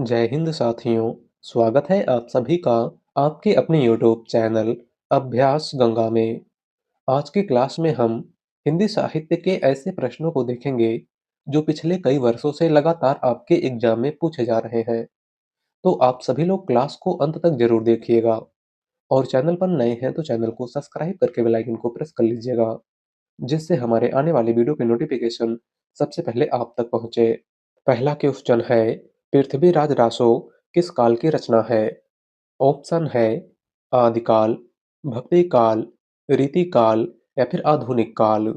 जय हिंद साथियों, स्वागत है आप सभी का आपके अपने यूट्यूब चैनल अभ्यास गंगा में। आज की क्लास में हम हिंदी साहित्य के ऐसे प्रश्नों को देखेंगे जो पिछले कई वर्षों से लगातार आपके एग्जाम में पूछे जा रहे हैं। तो आप सभी लोग क्लास को अंत तक जरूर देखिएगा और चैनल पर नए हैं तो चैनल को सब्सक्राइब करके बेल आइकन को प्रेस कर लीजिएगा, जिससे हमारे आने वाले वीडियो के नोटिफिकेशन सबसे पहले आप तक पहुंचे। पहला क्वेश्चन है, पृथ्वीराज रासो किस काल की रचना है? ऑप्शन है आदिकाल, भक्ति काल, रीति काल या फिर आधुनिक काल।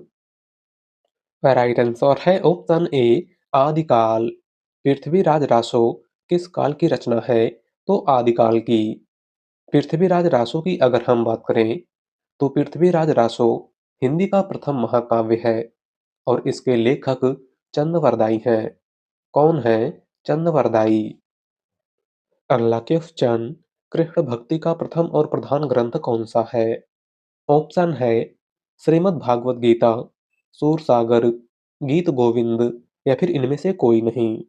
राइट आंसर है ऑप्शन ए आदिकाल। पृथ्वीराज रासो किस काल की रचना है? तो आदिकाल की। पृथ्वीराज रासो की अगर हम बात करें तो पृथ्वीराज रासो हिंदी का प्रथम महाकाव्य है और इसके लेखक चंदवरदाई हैं। कौन है चंदवरदाई? अगला क्वेश्चन, कृष्ण भक्ति का प्रथम और प्रधान ग्रंथ कौन सा है? ऑप्शन है श्रीमद् भागवत गीता, सूरसागर, गीत गोविंद या फिर इनमें से कोई नहीं।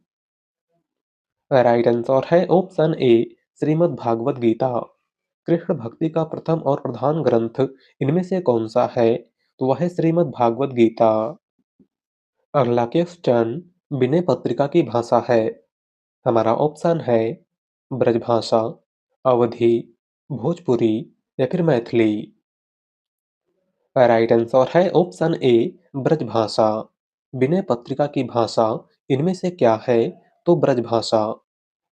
राइट आंसर है ऑप्शन ए श्रीमद् भागवत गीता। कृष्ण भक्ति का प्रथम और प्रधान ग्रंथ इनमें से कौन सा है? तो वह है श्रीमद् भागवत गीता। अगला क्वेश्चन, विनय पत्रिका की भाषा है? हमारा ऑप्शन है ब्रजभाषा, अवधी, भोजपुरी या फिर मैथिली। राइट आंसर है ऑप्शन ए ब्रजभाषा। विनय पत्रिका की भाषा इनमें से क्या है? तो ब्रजभाषा।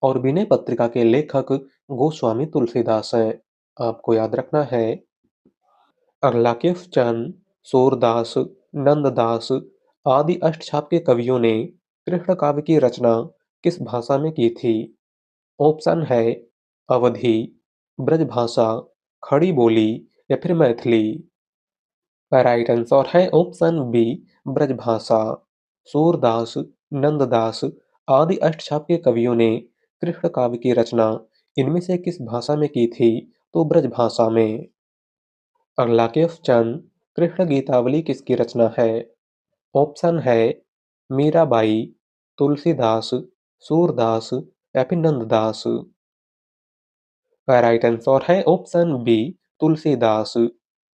और विनय पत्रिका के लेखक गोस्वामी तुलसीदास हैं। आपको याद रखना है। अगला क्वेश्चन, सूरदास, नंददास आदि अष्टछाप के कवियों ने कृष्ण काव्य की रचना किस भाषा में की थी? ऑप्शन है अवधी, ब्रजभाषा, खड़ी बोली या फिर मैथिली। राइट आंसर है ऑप्शन बी ब्रजभाषा। सूरदास, नंददास आदि अष्टछाप के कवियों ने कृष्ण काव्य की रचना इनमें से किस भाषा में की थी? तो ब्रजभाषा में। अगला क्वेश्चन, कृष्ण गीतावली किसकी रचना है? ऑप्शन है मीराबाई, तुलसीदास, सूरदास या फिर नंददास। राइट आंसर है ऑप्शन बी तुलसीदास।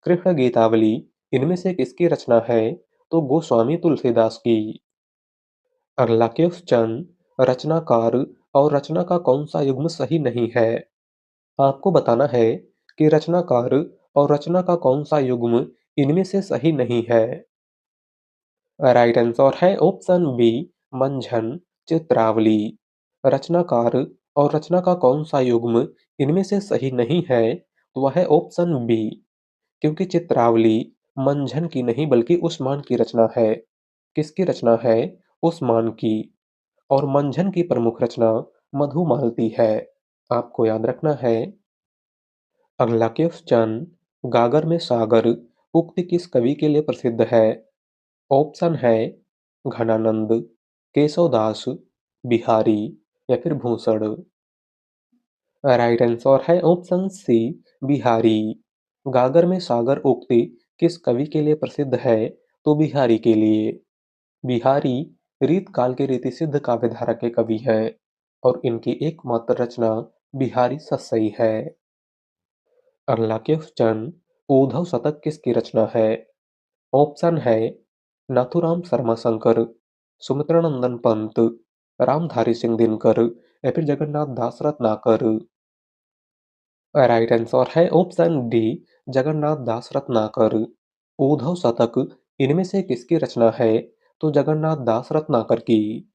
कृष्ण गीतावली इनमें से किसकी रचना है? तो गोस्वामी तुलसीदास की। अगला क्वेश्चन, रचनाकार और रचना का कौन सा युग्म सही नहीं है? आपको बताना है कि रचनाकार और रचना का कौन सा युग्म इनमें से सही नहीं है। राइट आंसर है ऑप्शन बी मंझन, चित्रावली। रचनाकार और रचना का कौन सा युग्म इनमें से सही नहीं है? तो वह है ऑप्शन बी, क्योंकि चित्रावली मंझन की नहीं बल्कि उस्मान की रचना है। किसकी रचना है? उस्मान की। और मंझन की प्रमुख रचना मधुमालती है। आपको याद रखना है। अगला क्वेश्चन, गागर में सागर उक्ति किस कवि के लिए प्रसिद्ध है? ऑप्शन है घनानंद, केशवदास, बिहारी या फिर भूषण। राइट आंसर है ऑप्शन सी बिहारी। गागर में सागर उक्ति किस कवि के लिए प्रसिद्ध है? तो बिहारी के लिए। बिहारी रीत काल के रीति सिद्ध काव्यधारा के कवि हैं और इनकी एकमात्र रचना बिहारी सस्सई है। अगला क्वेश्चन, ऊधव शतक किसकी रचना है? ऑप्शन है नाथूराम शर्मा शंकर, सुमित्रानंदन पंत, रामधारी सिंह दिनकर या फिर जगन्नाथ दास रत्नाकर। राइट आंसर है ऑप्शन डी जगन्नाथ दास रत्नाकर। ऊधव शतक इनमें से किसकी रचना है? तो जगन्नाथ दास रत्नाकर की।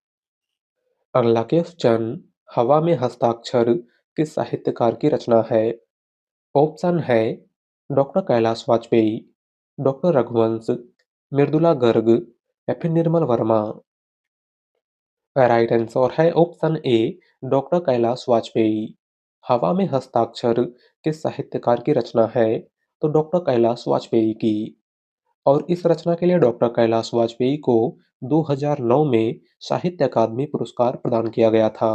अगला क्वेश्चन, हवा में हस्ताक्षर किस साहित्यकार की रचना है? ऑप्शन है डॉक्टर कैलाश वाजपेयी, डॉक्टर रघुवंश, मृदुला गर्ग या फिर निर्मल वर्मा। राइट आंसर है option A doctor Kailash Vajpayee. हवा में हस्ताक्षर किस साहित्यकार की रचना है? तो डॉक्टर कैलाश वाजपेयी की। और इस रचना के लिए डॉक्टर कैलाश वाजपेयी को 2009 में साहित्य अकादमी पुरस्कार प्रदान किया गया था।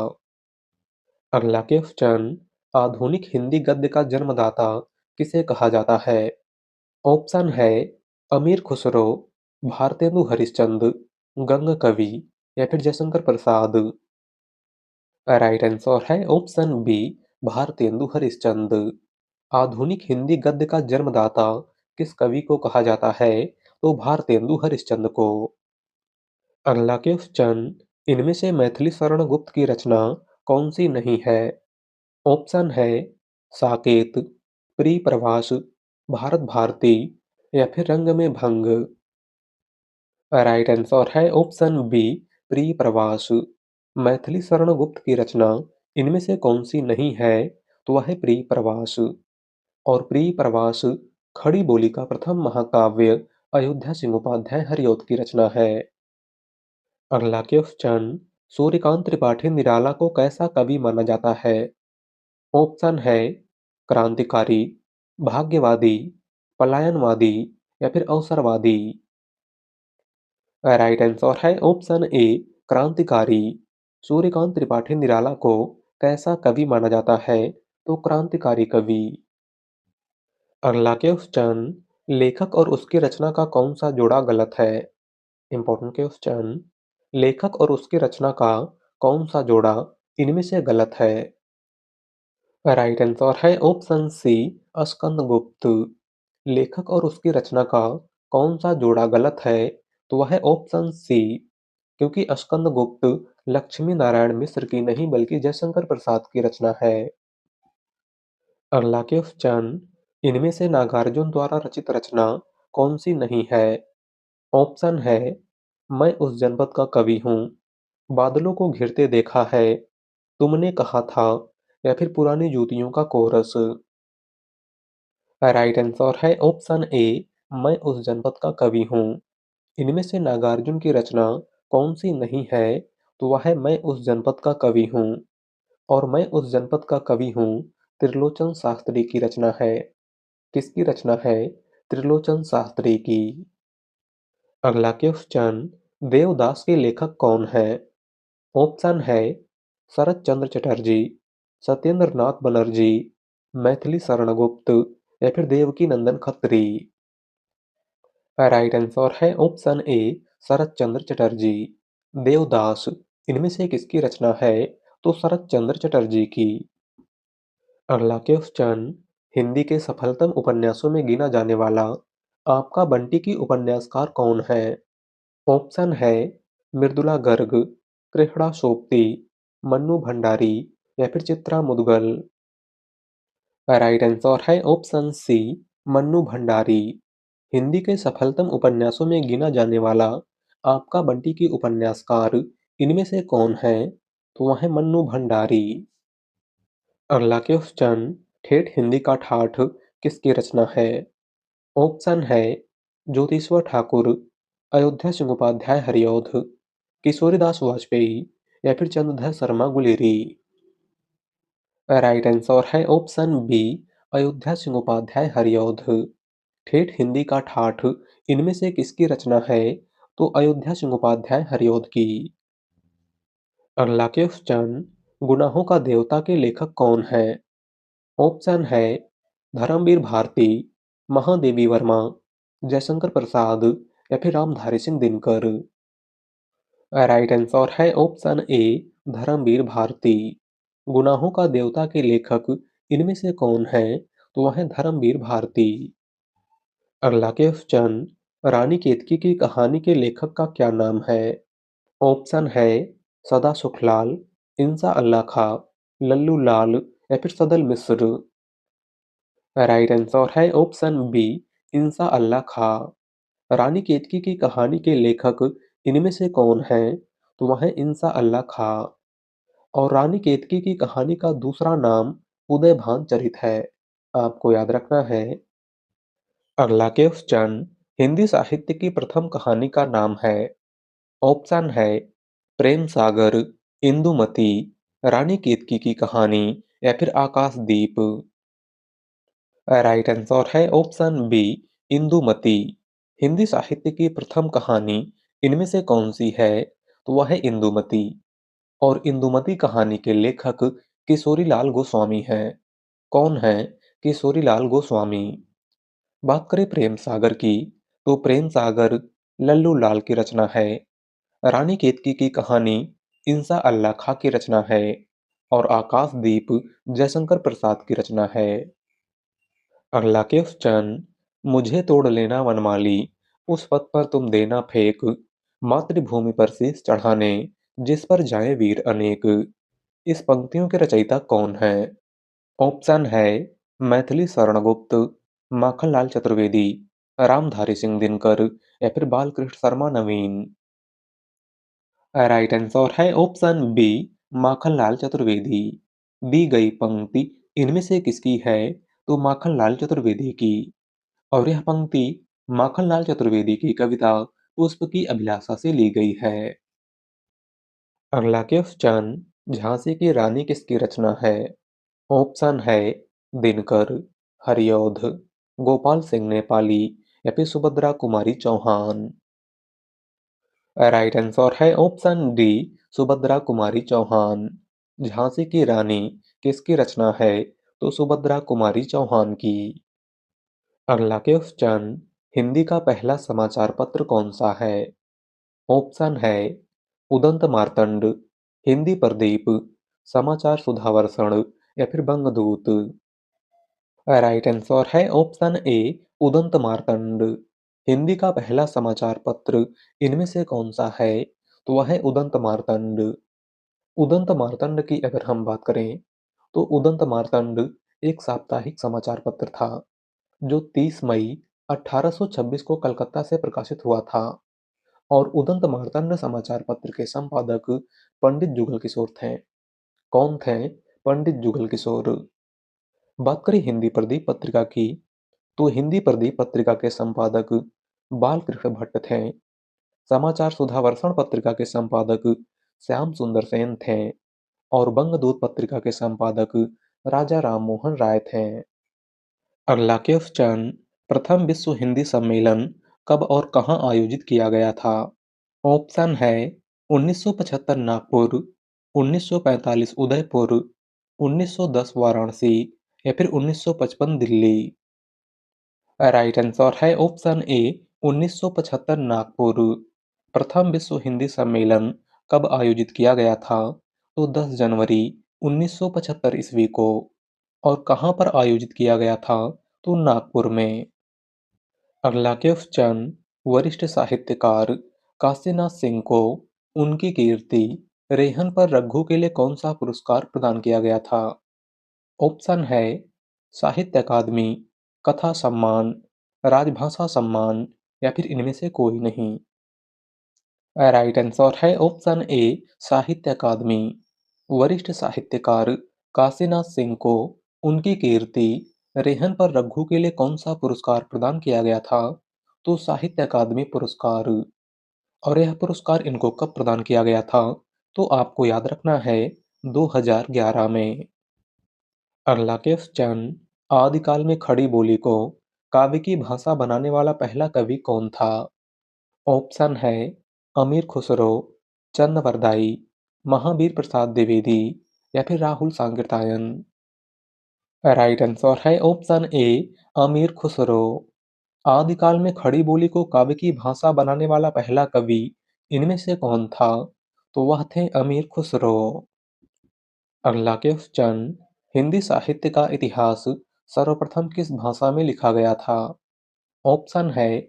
अगला क्वेश्चन, आधुनिक हिंदी गद्य का जन्मदाता किसे कहा जाता है? ऑप्शन है अमीर खुसरो, भारतेंदु हरिश्चंद्र, गंग कवि या फिर जयशंकर प्रसाद। राइट आंसर है ऑप्शन बी, भारतेंदु हरिश्चंद्र। आधुनिक हिंदी गद्य का जन्मदाता किस कवि को कहा जाता है? तो भारतेंदु हरिश्चंद्र को। अगला क्वेश्चन, इनमें से मैथिली शरण गुप्त की रचना कौन सी नहीं है? ऑप्शन है साकेत, प्रिय प्रवास, भारत भारती या फिर रंग में भंग। राइट आंसर है ऑप्शन बी, प्रिय प्रवास। मैथिली शरण गुप्त की रचना इनमें से कौन सी नहीं है? तो वह है प्रिय प्रवास। और प्रिय प्रवास खड़ी बोली का प्रथम महाकाव्य अयोध्या सिंहोपाध्याय हरिऔध की रचना है। अगला क्वेश्चन, सूर्यकांत त्रिपाठी निराला को कैसा कवि माना जाता है? ऑप्शन है क्रांतिकारी, भाग्यवादी, पलायनवादी या फिर अवसरवादी। राइट आंसर है ऑप्शन ए, क्रांतिकारी। सूर्यकांत त्रिपाठी निराला को कैसा कवि माना जाता है? तो क्रांतिकारी कवि। अगला क्वेश्चन, लेखक और उसकी रचना का कौन सा जोड़ा गलत है? इंपॉर्टेंट क्वेश्चन, लेखक और उसकी रचना का कौन सा जोड़ा इनमें से गलत है? राइट आंसर है ऑप्शन सी, स्कंदगुप्त। लेखक और उसकी रचना का कौन सा जोड़ा गलत है? तो वह है ऑप्शन सी, क्योंकि स्कंदगुप्त लक्ष्मी नारायण मिश्र की नहीं बल्कि जयशंकर प्रसाद की रचना है। अगला क्वेश्चन, इनमें से नागार्जुन द्वारा रचित रचना कौन सी नहीं है? ऑप्शन है मैं उस जनपद का कवि हूँ, बादलों को घिरते देखा है, तुमने कहा था या फिर पुरानी जूतियों का कोरस। राइट आंसर है ऑप्शन ए, मैं उस जनपद का कवि हूँ। इनमें से नागार्जुन की रचना कौन सी नहीं है? तो वह है मैं उस जनपद का कवि हूँ। और मैं उस जनपद का कवि हूँ त्रिलोचन शास्त्री की रचना है। किसकी रचना है? त्रिलोचन शास्त्री की। अगला क्वेश्चन, देवदास के लेखक कौन है? ऑप्शन है शरत चंद्र चटर्जी, सत्येंद्र नाथ बनर्जी, मैथिली शरण गुप्त या फिर देवकी नंदन खत्री। राइट आंसर है ऑप्शन ए, शरत चंद्र चटर्जी। देवदास इनमें से किसकी रचना है? तो शरत चंद्र चटर्जी की। अगला क्वेश्चन, हिंदी के सफलतम उपन्यासों में गिना जाने वाला आपका बंटी की उपन्यासकार कौन है? ऑप्शन है मृदुला गर्ग, कृष्णा सोपती, मन्नू भंडारी या फिर चित्रा मुदगल। राइट आंसर है ऑप्शन सी, मन्नू भंडारी। हिंदी के सफलतम उपन्यासों में गिना जाने वाला आपका बंटी की उपन्यासकार इनमें से कौन है? तो वह है मन्नू भंडारी। अगला क्वेश्चन, ठेठ हिंदी का ठाठ किसकी रचना है? ऑप्शन है ज्योतिश्वर ठाकुर, अयोध्या सिंहोपाध्याय हरिऔध, किशोरीदास वाजपेयी या फिर चंद्रधर शर्मा गुलेरी। राइट आंसर है ऑप्शन बी, अयोध्या सिंहोपाध्याय हरिऔध। ठेठ हिंदी का ठाठ इनमें से किसकी रचना है? तो अयोध्या सिंहोपाध्याय हरिऔध की। अगला क्वेश्चन, गुनाहों का देवता के लेखक कौन है? ऑप्शन है धर्मवीर भारती, महादेवी वर्मा, जयशंकर प्रसाद या फिर रामधारी सिंह दिनकर। राइट आंसर है ऑप्शन ए, धर्मवीर भारती। गुनाहों का देवता के लेखक इनमें से कौन है? तो वह है धर्मवीर भारती। अगला क्वेश्चन, रानी केतकी की कहानी के लेखक का क्या नाम है? ऑप्शन है सदा सुखलाल, इंसा अल्लाह खां, लल्लू लाल या फिर सदल मिश्र। राइट आंसर है ऑप्शन बी, इंसा अल्लाह खां। रानी केतकी की कहानी के लेखक इनमें से कौन है? तो वह है इंसा अल्लाह खां। और रानी केतकी की कहानी का दूसरा नाम उदयभान चरित है। आपको याद रखना है। अगला क्वेश्चन, हिंदी साहित्य की प्रथम कहानी का नाम है। ऑप्शन है प्रेम सागर, इंदुमती, रानी केतकी की कहानी या फिर आकाशदीप। राइट आंसर है ऑप्शन बी, इंदुमती। हिंदी साहित्य की प्रथम कहानी इनमें से कौन सी है? तो वह है इंदुमती। और इंदुमती कहानी के लेखक किशोरीलाल गोस्वामी हैं। कौन है किशोरीलाल गोस्वामी? बात करें प्रेम सागर की, तो प्रेम सागर लल्लू लाल की रचना है। रानी केतकी की कहानी इंसा अल्लाह खां की रचना है। और आकाशदीप जयशंकर प्रसाद की रचना है। अगला क्वेश्चन, मुझे तोड़ लेना वनमाली, उस पथ पर तुम देना फेंक, मातृभूमि पर शीश चढ़ाने, जिस पर जाएं वीर अनेक। इस पंक्तियों के रचयिता कौन है? ऑप्शन है मैथिली शरण गुप्त, माखनलाल चतुर्वेदी, रामधारी सिंह दिनकर या फिर बालकृष्ण शर्मा नवीन। राइट आंसर है ऑप्शन बी, माखनलाल चतुर्वेदी। दी गई पंक्ति इनमें से किसकी है? तो माखनलाल चतुर्वेदी की। और यह पंक्ति माखनलाल चतुर्वेदी की कविता पुष्प की अभिलाषा से ली गई है। अगला क्वेश्चन, झांसी की रानी किसकी रचना है? ऑप्शन है दिनकर, हरिऔध, गोपाल सिंह नेपाली या फिर सुभद्रा कुमारी चौहान। राइट आंसर है ऑप्शन डी, सुभद्रा कुमारी चौहान। झांसी की रानी किसकी रचना है? तो सुभद्रा कुमारी चौहान की। अगला क्वेश्चन, हिंदी का पहला समाचार पत्र कौन सा है? ऑप्शन है उदंत मार्तंड, हिंदी प्रदीप, समाचार सुधावर्षण या फिर बंगदूत। राइट आंसर है ऑप्शन ए, उदंत मार्तंड। हिंदी का पहला समाचार पत्र इनमें से कौन सा है? तो वह है उदंत मार्तंड। उदंत मार्तंड की अगर हम बात करें तो उदंत मार्तंड एक साप्ताहिक समाचार पत्र था जो 30 मई 1826 को कलकत्ता से प्रकाशित हुआ था। और उदंत मार्तंड समाचार पत्र के संपादक पंडित जुगल किशोर थे। कौन थे पंडित जुगल किशोर? बात करें हिंदी प्रदीप पत्रिका की तो हिंदी प्रदीप पत्रिका के संपादक बालकृष्ण भट्ट थे। समाचार सुधावर्षण पत्रिका के संपादक श्याम सुंदर सेन थे। और बंगदूत पत्रिका के संपादक राजा राम मोहन राय थे। अगला क्वेश्चन, प्रथम विश्व हिंदी सम्मेलन कब और कहां आयोजित किया गया था? ऑप्शन है 1975 नागपुर, 1945 उदयपुर, 1910 वाराणसी या फिर 1955 दिल्ली। राइट आंसर है ऑप्शन ए, 1975 नागपुर। प्रथम विश्व हिंदी सम्मेलन कब आयोजित किया गया था? तो 10 जनवरी 1975 ईस्वी को। और कहां पर आयोजित किया गया था? तो नागपुर में। अगला क्वेश्चन, वरिष्ठ साहित्यकार काशीनाथ सिंह को उनकी कीर्ति रेहन पर रघु के लिए कौन सा पुरस्कार प्रदान किया गया था? ऑप्शन है साहित्य अकादमी, कथा सम्मान, राजभाषा सम्मान या फिर इनमें से कोई नहीं। राइट आंसर है ऑप्शन ए, साहित्य अकादमी। वरिष्ठ साहित्यकार काशीनाथ सिंह को उनकी कीर्ति रेहन पर रघु के लिए कौन सा पुरस्कार प्रदान किया गया था? तो साहित्य अकादमी पुरस्कार। और यह पुरस्कार इनको कब प्रदान किया गया था? तो आपको याद रखना है 2011 में। अगला क्वेश्चन, आदिकाल में खड़ी बोली को काव्य की भाषा बनाने वाला पहला कवि कौन था? ऑप्शन है अमीर खुसरो, चंद वरदाई, महावीर प्रसाद द्विवेदी या फिर राहुल सांकृत्यायन। राइट आंसर है ऑप्शन ए, अमीर खुसरो। आदिकाल में खड़ी बोली को काव्य की भाषा बनाने वाला पहला कवि इनमें से कौन था? तो वह थे अमीर खुसरो। अगला क्वेश्चन, हिंदी साहित्य का इतिहास सर्वप्रथम किस भाषा में लिखा गया था? ऑप्शन है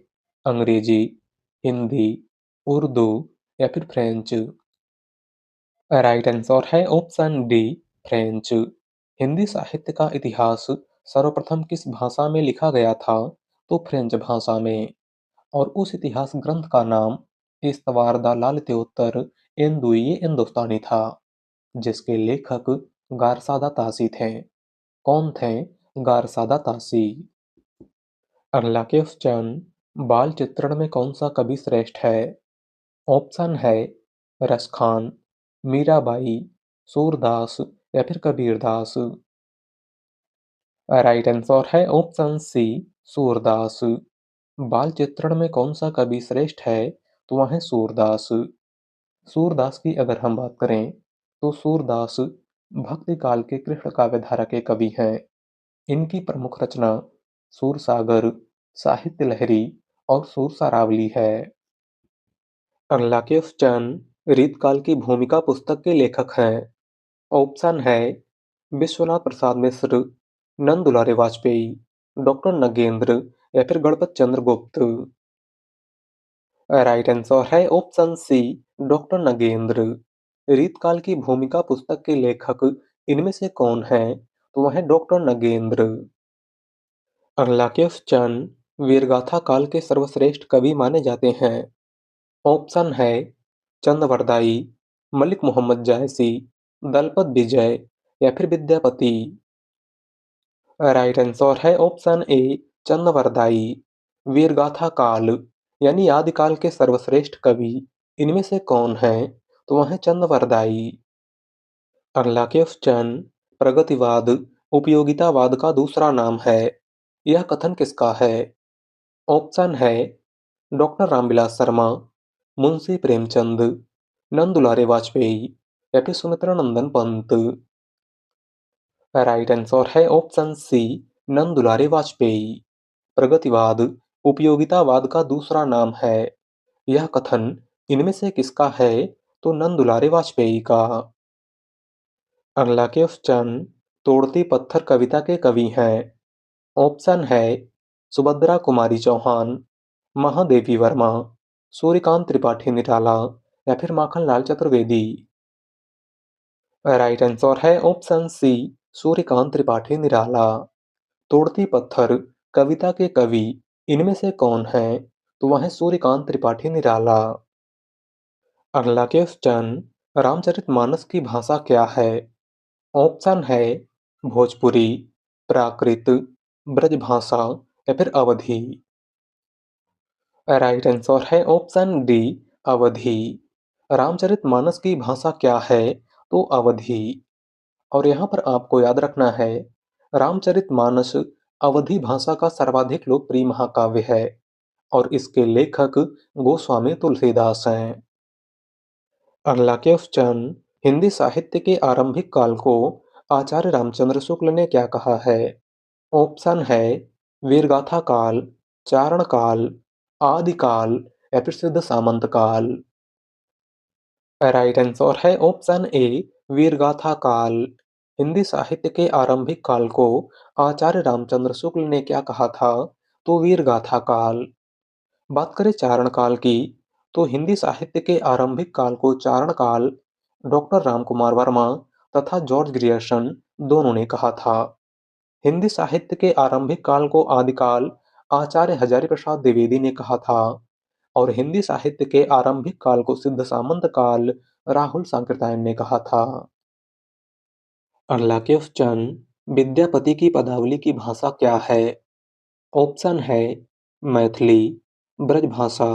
अंग्रेजी, हिंदी, उर्दू या फिर फ्रेंच। राइट आंसर है ऑप्शन डी, फ्रेंच। हिंदी साहित्य का इतिहास सर्वप्रथम किस भाषा में लिखा गया था? तो फ्रेंच भाषा में। और उस इतिहास ग्रंथ का नाम इस्तवार दा लालित्योत्तर एन दुइये हिंदुस्तानी था, जिसके लेखक गारसादा तासी थे। कौन थे गारसादा तासी? अगला क्वेश्चन, बाल चित्रण में कौन सा कवि श्रेष्ठ है? ऑप्शन है रसखान, मीराबाई, सूरदास या फिर कबीरदास। राइट आंसर है ऑप्शन सी, सूरदास। बाल चित्रण में कौन सा कवि श्रेष्ठ है? तो वह है सूरदास। सूरदास की अगर हम बात करें तो सूरदास भक्ति काल के कृष्ण काव्य धारा के कवि हैं। इनकी प्रमुख रचना सूरसागर, साहित्य लहरी और सुरसारावली है। अगला क्वेश्चन, रीतकाल की भूमिका पुस्तक के लेखक हैं। ऑप्शन है विश्वनाथ प्रसाद मिश्र, नंद दुलारे वाजपेयी, डॉक्टर नगेंद्र या फिर गणपत चंद्र गुप्त। राइट आंसर है ऑप्शन सी, डॉक्टर नगेंद्र। रीतकाल की भूमिका पुस्तक के लेखक इनमें से कौन है? तो वह है डॉक्टर नगेंद्र। अगला क्वेश्चन, वीरगाथा काल के सर्वश्रेष्ठ कवि माने जाते हैं। ऑप्शन है चंदवरदाई, मलिक मोहम्मद जायसी, दलपत विजय या फिर विद्यापति। राइट आंसर है ऑप्शन ए, चंदवरदाई। वीरगाथा काल यानी आदिकाल के सर्वश्रेष्ठ कवि इनमें से कौन है? तो वह है चंदवरदाई। अगला क्वेश्चन, प्रगतिवाद उपयोगितावाद का दूसरा नाम है, यह कथन किसका है? ऑप्शन है डॉक्टर रामविलास शर्मा, मुंशी प्रेमचंद, नंदुलारे वाजपेयी या फिर सुमित्रा नंदन पंत। राइट आंसर है ऑप्शन सी, नंदुलारे वाजपेयी। प्रगतिवाद उपयोगितावाद का दूसरा नाम है, यह कथन इनमें से किसका है? तो नंदुलारे वाजपेयी का। अगला क्वेश्चन, तोड़ती पत्थर कविता के कवि हैं। ऑप्शन है सुभद्रा कुमारी चौहान, महादेवी वर्मा, सूर्यकांत त्रिपाठी निराला या फिर माखनलाल चतुर्वेदी। राइट आंसर है ऑप्शन सी, सूर्यकांत त्रिपाठी निराला। तोड़ती पत्थर कविता के कवि इनमें से कौन है? तो वह है सूर्यकांत त्रिपाठी निराला। अगला क्वेश्चन, रामचरितमानस की भाषा क्या है? ऑप्शन है भोजपुरी, प्राकृत, ब्रजभाषा या फिर अवधी। राइट आंसर है ऑप्शन डी, अवधी। रामचरितमानस की भाषा क्या है? तो अवधी। और यहाँ पर आपको याद रखना है, रामचरितमानस अवधी भाषा का सर्वाधिक लोकप्रिय महाकाव्य है और इसके लेखक गोस्वामी तुलसीदास हैं। अगला क्वेश्चन, हिंदी साहित्य के आरंभिक काल को आचार्य रामचंद्र शुक्ल ने क्या कहा है? ऑप्शन है वीरगाथा काल, चारण काल, आदिकाल या फिर सिद्ध सामंत काल। राइट आंसर है ऑप्शन ए, वीरगाथा काल। हिंदी साहित्य के आरंभिक काल को आचार्य रामचंद्र शुक्ल ने क्या कहा था? तो वीरगाथा काल। बात करें चारण काल की, तो हिंदी साहित्य के आरंभिक काल को चारण काल डॉक्टर रामकुमार वर्मा तथा जॉर्ज ग्रियर्सन दोनों ने कहा था। हिंदी साहित्य के आरंभिक काल को आदिकाल आचार्य हजारी प्रसाद द्विवेदी ने कहा था और हिंदी साहित्य के आरंभिक काल को सिद्ध सामंत काल राहुल सांकृत्यायन ने कहा था। अगला क्वेश्चन, विद्यापति की पदावली की भाषा क्या है? ऑप्शन है मैथिली, ब्रजभाषा,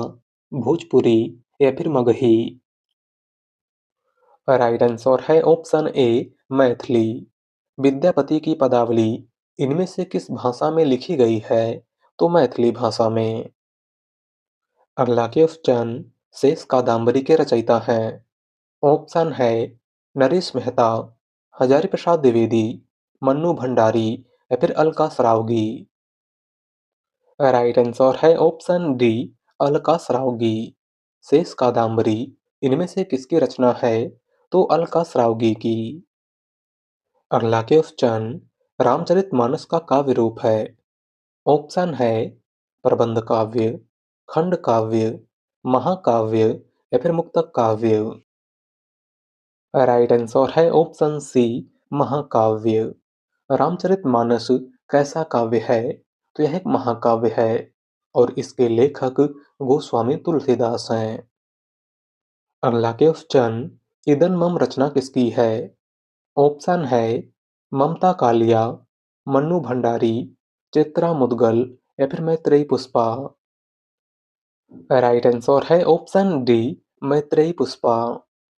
भोजपुरी या फिर मगही। राइट आंसर है ऑप्शन ए, मैथिली। विद्यापति की पदावली इनमें से किस भाषा में लिखी गई है? तो मैथिली भाषा में। अगला क्वेश्चन, शेष कादंबरी के रचयिता हैं। ऑप्शन है नरेश मेहता, हजारी प्रसाद द्विवेदी, मन्नू भंडारी या फिर अलका श्रावगी। राइट आंसर है ऑप्शन डी, अलका श्रावगी। शेष कादंबरी इनमें से किसकी रचना है? तो अलका श्रावगी की। अगला क्वेश्चन, रामचरितमानस का काव्य रूप है। ऑप्शन है प्रबंध काव्य, खंड काव्य, महाकाव्य या फिर मुक्तक काव्य। राइट आंसर है ऑप्शन सी, महाकाव्य। रामचरितमानस कैसा काव्य है? तो यह एक महाकाव्य है और इसके लेखक गोस्वामी तुलसीदास हैं। अगला क्वेश्चन, इदन मम रचना किसकी है? ऑप्शन है ममता कालिया, मन्नू भंडारी, चित्रा मुदगल या फिर मैत्रेयी पुष्पा। राइट आंसर है ऑप्शन डी, मैत्रेयी पुष्पा।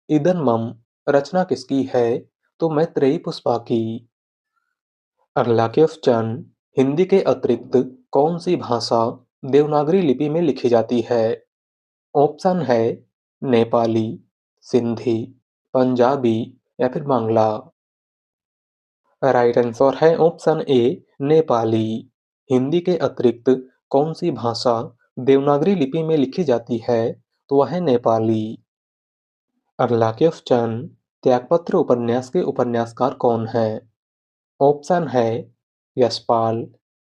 इदन मम रचना किसकी है? तो मैत्रेयी पुष्पा की। अगला क्वेश्चन, हिंदी के अतिरिक्त कौन सी भाषा देवनागरी लिपि में लिखी जाती है? ऑप्शन है नेपाली, सिंधी, पंजाबी या फिर बांग्ला। राइट आंसर है ऑप्शन ए, नेपाली। हिंदी के अतिरिक्त कौन सी भाषा देवनागरी लिपि में लिखी जाती है? तो वह है नेपाली। अगला क्वेश्चन, त्यागपत्र उपन्यास के उपन्यासकार कौन हैं? ऑप्शन है यशपाल,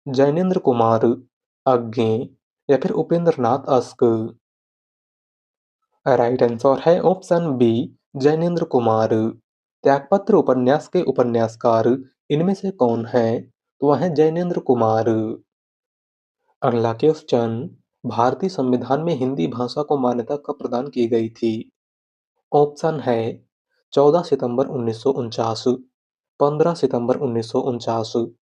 जैनेन्द्र कुमार, अज्ञे या फिर Upendra Nath ask. Right answer है ऑप्शन बी, जैनेन्द्र कुमार। त्यागपत्र उपन्यास के उपन्यासकार इनमें से कौन है? तो वह है जैनेन्द्र कुमार। अगला क्वेश्चन, भारतीय संविधान में हिंदी भाषा को मान्यता कब प्रदान की गई थी? ऑप्शन है 14 सितंबर 1949, 15 सितंबर 1949,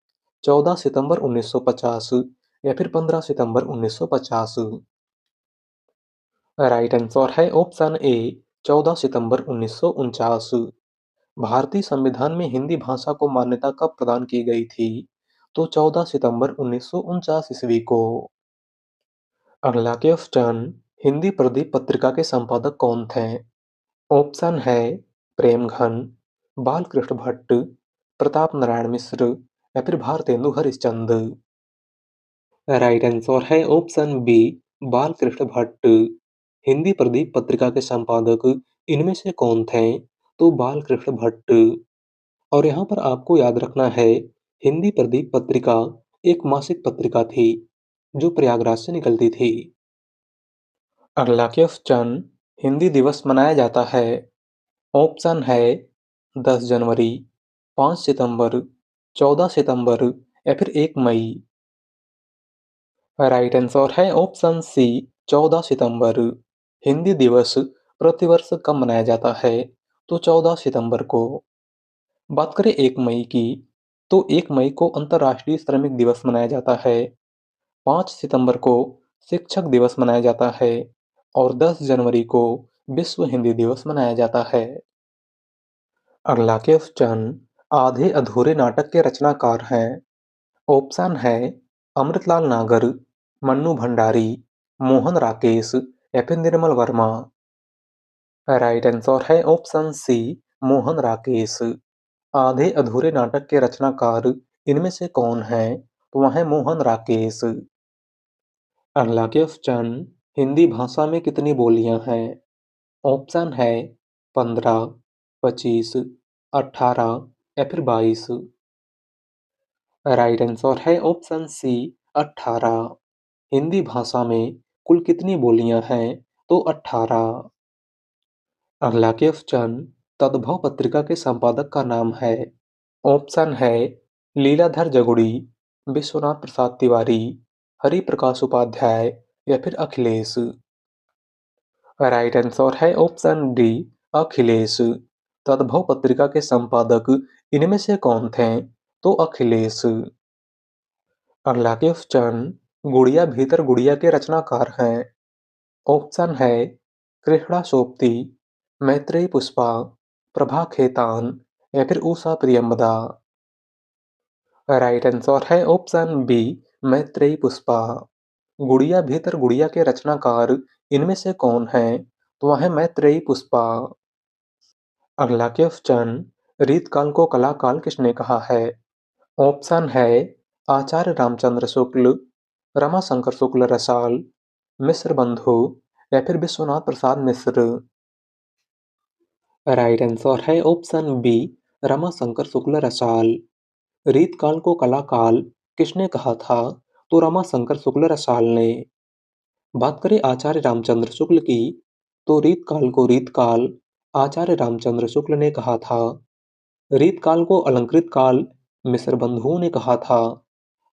14 सितंबर 1950 या फिर 15 सितंबर 1950। राइट आंसर है ऑप्शन ए, 14 सितंबर 1949। भारतीय संविधान में हिंदी भाषा को मान्यता कब प्रदान की गई थी? तो 14 सितंबर 1949 ईस्वी को। अगला क्वेश्चन, हिंदी प्रदीप पत्रिका के संपादक कौन थे? ऑप्शन है प्रेमघन, बालकृष्ण भट्ट, प्रताप नारायण मिश्र या फिर भारतेंदु हरिश्चंद्र। राइट आंसर है ऑप्शन बी, बालकृष्ण भट्ट। हिंदी प्रदीप पत्रिका के संपादक इनमें से कौन थे? तो बालकृष्ण भट्ट। और यहाँ पर आपको याद रखना है, हिंदी प्रदीप पत्रिका एक मासिक पत्रिका थी जो प्रयागराज से निकलती थी। अगला क्वेश्चन, हिंदी दिवस मनाया जाता है। ऑप्शन है 10 जनवरी, 5 सितंबर, 14 सितंबर या फिर 1 मई। राइट आंसर है ऑप्शन सी, 14 सितंबर। हिंदी दिवस प्रतिवर्ष कब मनाया जाता है? तो 14 सितंबर को। बात करें 1 मई की, तो 1 मई को अंतर्राष्ट्रीय श्रमिक दिवस मनाया जाता है। 5 सितंबर को शिक्षक दिवस मनाया जाता है और 10 जनवरी को विश्व हिंदी दिवस मनाया जाता है। अगला क्वेश्चन, आधे अधूरे नाटक के रचनाकार हैं। ऑप्शन है अमृतलाल नागर, मन्नू भंडारी, मोहन राकेश या फिर निर्मल वर्मा। राइट आंसर है ऑप्शन सी, मोहन राकेश। आधे अधूरे नाटक के रचनाकार इनमें से कौन है? तो वह है मोहन राकेश। अगला क्वेश्चन, हिंदी भाषा में कितनी बोलियां हैं? ऑप्शन है 15, 25, 18 या फिर 22। राइट आंसर है ऑप्शन सी, 18। हिंदी भाषा में कुल कितनी बोलियां हैं? तो 18। अगला क्वेश्चन, तद्भव पत्रिका के संपादक का नाम है। ऑप्शन है लीलाधर जगुड़ी, विश्वनाथ प्रसाद तिवारी, हरि प्रकाश उपाध्याय या फिर अखिलेश। राइट आंसर है ऑप्शन डी, अखिलेश। तद्भव पत्रिका के संपादक इनमें से कौन थे? तो अखिलेश। अगला क्वेश्चन, गुड़िया भीतर गुड़िया के रचनाकार हैं। ऑप्शन है कृष्णा सोपती, मैत्रेयी पुष्पा, प्रभा खेतान या फिर उषा प्रियंवदा। राइट आंसर है ऑप्शन बी, मैत्रेयी पुष्पा। गुड़िया भीतर गुड़िया के रचनाकार इनमें से कौन है? तो वह है मैत्रेयी पुष्पा। अगला क्वेश्चन, रीतकाल को कलाकाल किसने कहा है? ऑप्शन है आचार्य रामचंद्र शुक्ल, रमाशंकर शुक्ल रसाल, मिश्र बंधु या फिर विश्वनाथ प्रसाद मिश्र। राइट आंसर है ऑप्शन बी, रमाशंकर शुक्ल रसाल। रीतकाल को कलाकाल किसने कहा था? तो रमाशंकर शुक्ल रसाल ने। बात करें आचार्य रामचंद्र शुक्ल की, तो रीतकाल को रीतकाल आचार्य रामचंद्र शुक्ल ने कहा था। रीतकाल को अलंकृत काल मिश्र बंधुओं ने कहा था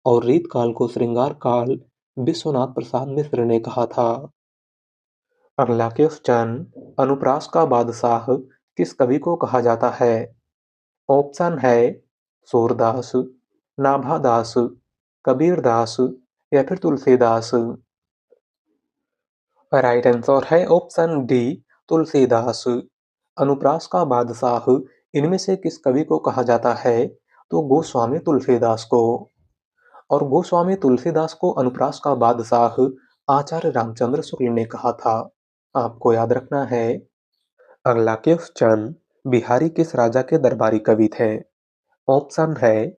और रीतकाल को श्रृंगार काल विश्वनाथ प्रसाद मिश्र ने कहा था। अगला क्वेश्चन, अनुप्रास का बादशाह किस कवि को कहा जाता है? ऑप्शन है सूरदास, नाभादास, कबीरदास या फिर तुलसीदास। राइट आंसर है ऑप्शन डी, तुलसीदास। अनुप्रास का बादशाह इनमें से किस कवि को कहा जाता है? तो गोस्वामी तुलसीदास को। और गोस्वामी तुलसीदास को अनुप्रास का बादशाह आचार्य रामचंद्र शुक्ल ने कहा था। आपको याद रखना है। अगला क्वेश्चन, बिहारी किस राजा के दरबारी कवि थे? ऑप्शन है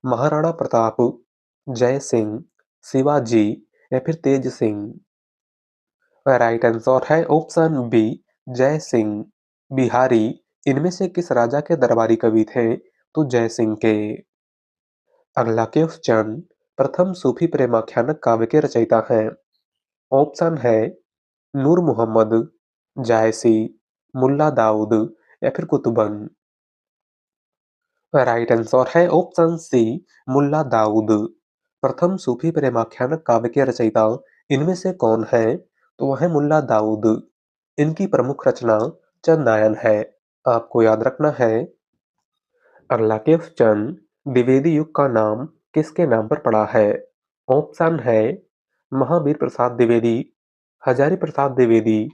महाराणा प्रताप, जय सिंह, शिवाजी या फिर तेज सिंह। राइट आंसर है ऑप्शन बी, जय सिंह। बिहारी इनमें से किस राजा के दरबारी कवि थे? तो जयसिंह के। अगला क्वेश्चन, प्रथम सूफी प्रेमाख्यानक काव्य के रचयिता हैं? ऑप्शन है नूर मोहम्मद, जायसी, मुल्ला दाऊद या फिर कुतुबन। राइट आंसर है ऑप्शन सी, मुल्ला दाऊद। प्रथम सूफी प्रेमाख्यानक काव्य के रचयिता इनमें से कौन है? तो वह है मुल्ला दाऊद। इनकी प्रमुख रचना चंदायन है। आपको याद रखना है। अगला क्वेश्चन, द्विवेदी युग का नाम किसके नाम पर पड़ा है? ऑप्शन है महावीर प्रसाद द्विवेदी, हजारी प्रसाद द्विवेदी,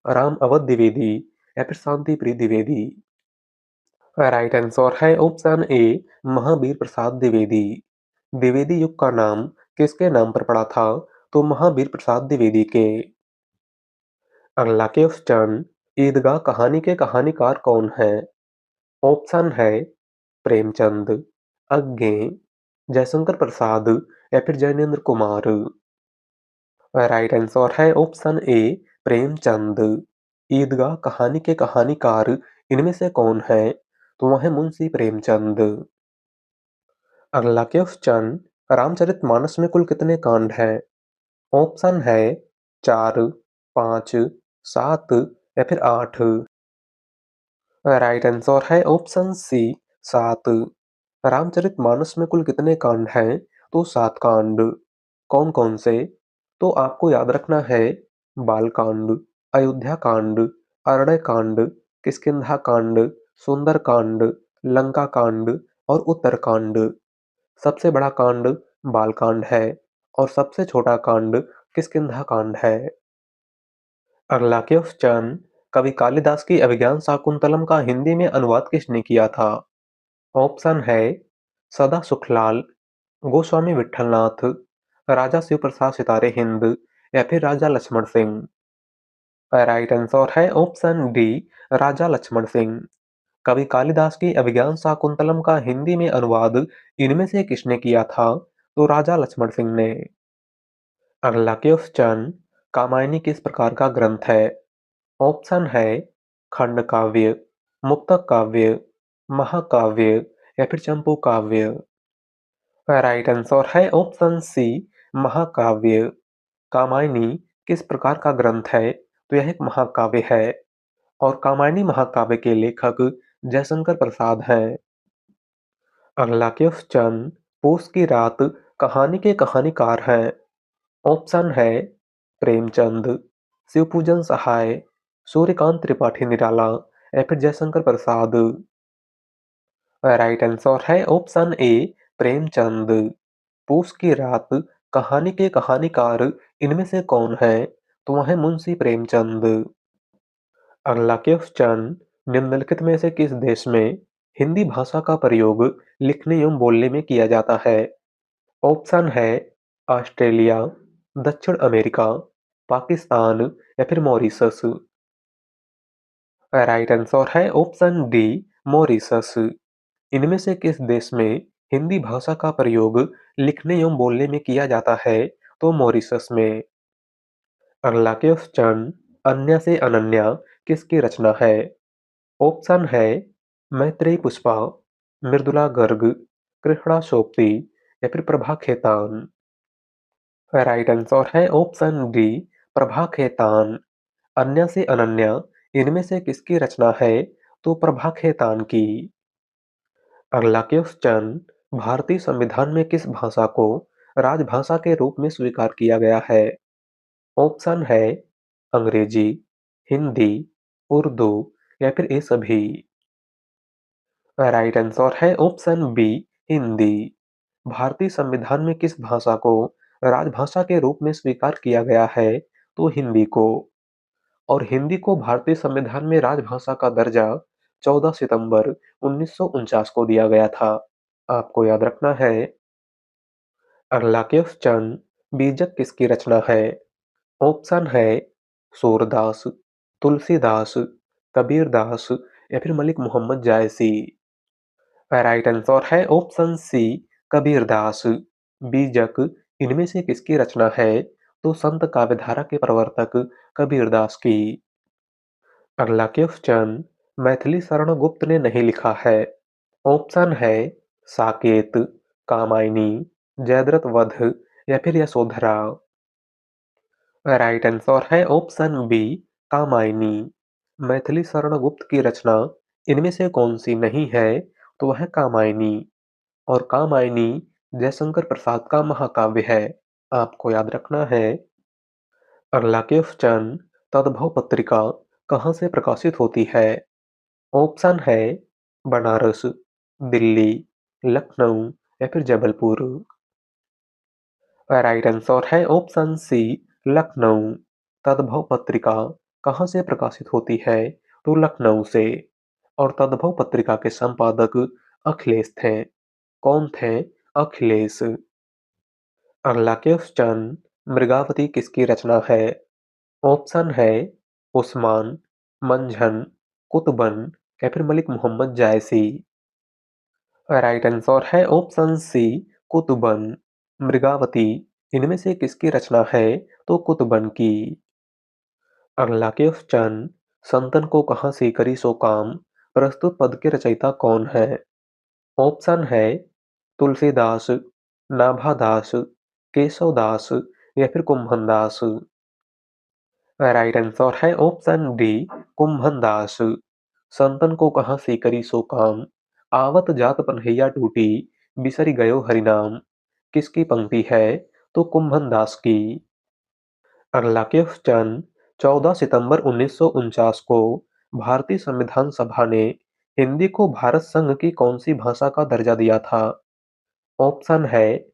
राम अवध द्विवेदी या फिर शांति प्रिय द्विवेदी। राइट आंसर है ऑप्शन ए, महावीर प्रसाद द्विवेदी। द्विवेदी युग का नाम किसके नाम पर पड़ा था? तो महावीर प्रसाद द्विवेदी के। अगला क्वेश्चन, ईदगाह कहानी के कहानीकार कौन है? ऑप्शन है प्रेमचंद, अज्ञे, जयशंकर प्रसाद या फिर जैनेन्द्र कुमार। राइट आंसर है ऑप्शन ए, प्रेमचंद। ईदगाह कहानी के कहानीकार इनमें से कौन है? तो वह है मुंशी प्रेमचंद। अगला क्वेश्चन, रामचरितमानस में कुल कितने कांड हैं? ऑप्शन है 4, 5, 7 या फिर 8। राइट आंसर है ऑप्शन सी, 7। रामचरितमानस में कुल कितने कांड हैं? तो 7 कांड। कौन कौन से? तो आपको याद रखना है, बालकांड, अयोध्या कांड, अरण्य कांड, किष्किंधा कांड, सुंदर कांड, लंका कांड और उत्तरकांड। सबसे बड़ा कांड बालकांड है और सबसे छोटा कांड किष्किंधा कांड है। अगला क्वेश्चन, कवि कालिदास की अभिज्ञान शाकुंतलम का हिंदी में अनुवाद किसने किया था? ऑप्शन है सदा सुखलाल, गोस्वामी विठलनाथ, राजा शिव प्रसाद सितारे हिंद या फिर राजा लक्ष्मण सिंह। राइट आंसर है ऑप्शन डी, राजा लक्ष्मण सिंह। कवि कालिदास की अभिज्ञान शाकुंतलम का हिंदी में अनुवाद इनमें से किसने किया था? तो राजा लक्ष्मण सिंह ने। अगला क्वेश्चन, कामायनी किस प्रकार का ग्रंथ है? ऑप्शन है खंड काव्य, मुक्तक काव्य, महाकाव्य या फिर चंपू काव्य। राइट आंसर है ऑप्शन सी, महाकाव्य। कामायनी किस प्रकार का ग्रंथ है? तो यह एक महाकाव्य है और कामायनी महाकाव्य के लेखक जयशंकर प्रसाद हैं। अगला क्वेश्चन, पूस की रात कहानी के कहानीकार हैं? ऑप्शन है प्रेमचंद, शिवपूजन सहाय, सूर्यकांत त्रिपाठी निराला या फिर जयशंकर प्रसाद। राइट आंसर है ऑप्शन ए, प्रेमचंद। पूस की रात कहानी के कहानीकार इनमें से कौन है? तो वह है मुंशी प्रेमचंद। अगला क्वेश्चन, निम्नलिखित में से किस देश में हिंदी भाषा का प्रयोग लिखने एवं बोलने में किया जाता है? ऑप्शन है ऑस्ट्रेलिया, दक्षिण अमेरिका, पाकिस्तान या फिर मॉरिशस। राइट आंसर है ऑप्शन डी, मॉरिशस। इनमें से किस देश में हिंदी भाषा का प्रयोग लिखने एवं बोलने में किया जाता है? तो मॉरिशस में। अगला क्वेश्चन, अन्य से अनन्या किसकी रचना है? ऑप्शन है मैत्रेयी पुष्पा, मृदुला गर्ग, कृष्णा सोप्ती या फिर प्रभा खेतान। राइट आंसर है ऑप्शन डी, प्रभा खेतान। अन्य से अनन्या इनमें से किसकी रचना है? तो प्रभा खेतान की। अगला क्वेश्चन, भारतीय संविधान में किस भाषा को राजभाषा के रूप में स्वीकार किया गया है? ऑप्शन है अंग्रेजी, हिंदी, उर्दू या फिर ये सभी। राइट आंसर है ऑप्शन बी, हिंदी। भारतीय संविधान में किस भाषा को राजभाषा के रूप में स्वीकार किया गया है? तो हिंदी को। और हिंदी को भारतीय संविधान में राजभाषा का दर्जा 14 सितंबर 1949 को दिया गया था। आपको याद रखना है। अगला क्वेश्चन, बीजक किसकी रचना है? ऑप्शन है सूरदास, तुलसीदास, कबीरदास या फिर मलिक मोहम्मद जायसी। राइट आंसर है ऑप्शन सी, कबीरदास। बीजक इनमें से किसकी रचना है? तो संत काव्यधारा के प्रवर्तक कबीरदास की। अगला क्वेश्चन, मैथिली शरण गुप्त ने नहीं लिखा है। ऑप्शन है साकेत, कामायनी, जयद्रथ वध या फिर यशोधरा। राइट आंसर है ऑप्शन बी, कामायनी। मैथिली शरण गुप्त की रचना इनमें से कौन सी नहीं है? तो वह कामायनी। और कामायनी जयशंकर प्रसाद का महाकाव्य है। आपको याद रखना है। अगला क्वेश्चन, तद्भव पत्रिका कहाँ से प्रकाशित होती है? ऑप्शन है बनारस, दिल्ली, लखनऊ या फिर जबलपुर। राइट आंसर है ऑप्शन सी, लखनऊ। तद्भव पत्रिका कहाँ से प्रकाशित होती है? तो लखनऊ से। और तद्भव पत्रिका के संपादक अखिलेश थे। कौन थे? अखिलेश। अगला क्वेश्चन, मृगावती किसकी रचना है? ऑप्शन है उस्मान, मंझन, कुतुबन या फिर मलिक मोहम्मद जायसी। राइट आंसर है ऑप्शन सी, कुतुबन। मृगावती इनमें से किसकी रचना है? तो कुतुबन की। अगला क्वेश्चन, संतन को कहाँ से करी सो काम प्रस्तुत पद के रचयिता कौन है? ऑप्शन है तुलसीदास, नाभादास, केशवदास या फिर कुंभनदास। राइट आंसर है ऑप्शन डी, कुंभनदास। संतन को कहाँ से करी सो काम, आवत जात पन्हैया टूटी, बिसरि गयो हरिनाम। किसकी पंक्ति है? तो कुंभनदास की। अगला क्वेश्चन, 14 सितंबर 1949 को भारतीय संविधान सभा ने हिंदी को भारत संघ की कौन सी भाषा का दर्जा दिया था? ऑप्शन है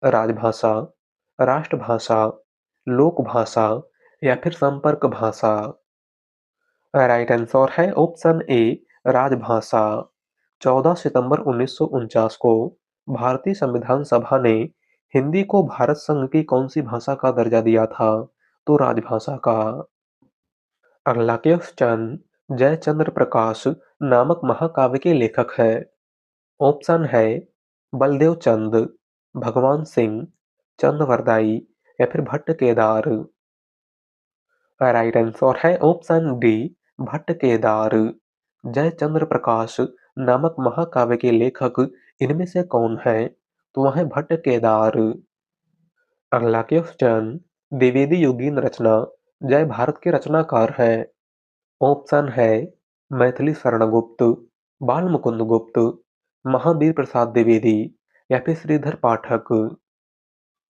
राजभाषा, राष्ट्रभाषा, लोकभाषा या फिर संपर्क भाषा। राइट आंसर है ऑप्शन ए, राजभाषा। 14 सितंबर 1949 को भारतीय संविधान सभा ने हिंदी को भारत संघ की कौन सी भाषा का दर्जा दिया था? तो राजभाषा का। अगला क्वेश्चन, जयचंद्र प्रकाश नामक महाकाव्य के लेखक है? ऑप्शन है बलदेव चंद, भगवान सिंह, चंदवरदाई या फिर भट्ट केदार। राइट आंसर है ऑप्शन डी, भट्ट केदार। जयचंद्र प्रकाश नामक महाकाव्य के लेखक इनमें से कौन है? तो वह है भट्ट केदार। अगला क्वेश्चन, द्विवेदी योगीन रचना जय भारत के रचनाकार है? ऑप्शन है मैथिली शरण गुप्त, बाल मुकुंद गुप्त, महावीर प्रसाद द्विवेदी या फिर श्रीधर पाठक।